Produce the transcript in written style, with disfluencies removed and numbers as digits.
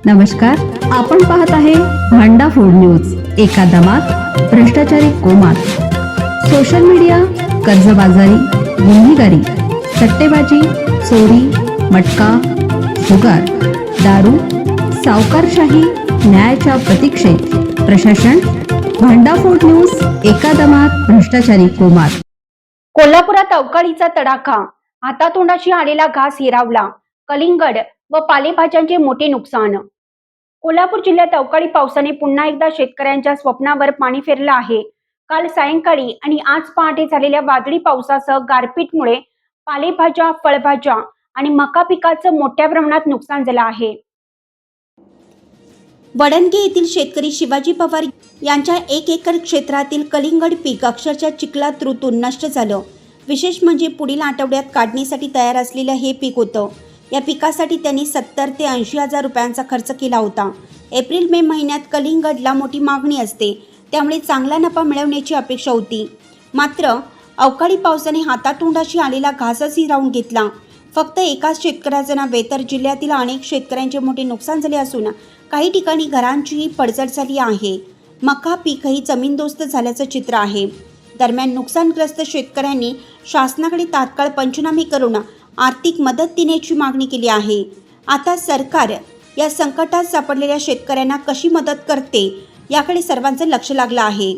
नमस्कार, आपण पाहत आहे भांडा फूड न्यूज। एका दमात भ्रष्टाचारी कोमात, सोशल मीडिया, कर्जबाजारी, गुन्हेगारी, सट्टेबाजी, चोरी, मटका, जुगार, दारू, सावकारशाही, न्यायाच्या प्रतीक्षेत प्रशासन। भांडा फूड न्यूज, एका दमात भ्रष्टाचारी कोमात। कोल्हापुरात अवकाळीचा तडाखा, हातातोंडाशी आलेला घास हिरावला, कलिंगड व पालेभाज्यांचे मोठे नुकसान। कोल्हापूर जिल्ह्यात अवकाळी पावसाने पुन्हा एकदा शेतकऱ्यांच्या स्वप्नावर पाणी फेरलं आहे। काल सायंकाळी आणि आज पहाटे झालेल्या वादळी पावसासह गारपीटमुळे पालेभाज्या, फळभाज्या आणि मका पिकाचं मोठ्या प्रमाणात नुकसान झालं आहे। वडणगे येथील शेतकरी शिवाजी पवार यांच्या 1 एकर क्षेत्रातील कलिंगड पीक अक्षरशः चिखलात रुतून नष्ट झालं। विशेष म्हणजे पुढील आठवड्यात काढणीसाठी तयार असलेलं हे पीक होतं। या पिकासाठी त्यांनी 70 ते 80 हजार रुपयांचा खर्च केला होता। एप्रिल मे महिन्यात कलिंगडला मोठी मागणी असते, त्यामुळे चांगला नफा मिळवण्याची अपेक्षा होती। मात्र अवकाळी पावसाने हातातोंडाशी आलेला घासच हिरावून घेतला। फक्त एकाच शेतकऱ्याचं नव्हे तर जिल्ह्यातील अनेक शेतकऱ्यांचे मोठे नुकसान झाले असून काही ठिकाणी घरांचीही पडझड झाली आहे। मका पीकही जमीनदोस्त झाल्याचं चित्र आहे। दरम्यान नुकसानग्रस्त शेतकऱ्यांनी शासनाकडे तात्काळ पंचनामे करून आर्थिक मदत देण्याची मागणी केली आहे। आता सरकार या संकटात सापडलेल्या शेतकऱ्यांना कशी मदत करते याकडे सर्वांचं लक्ष लागलं आहे।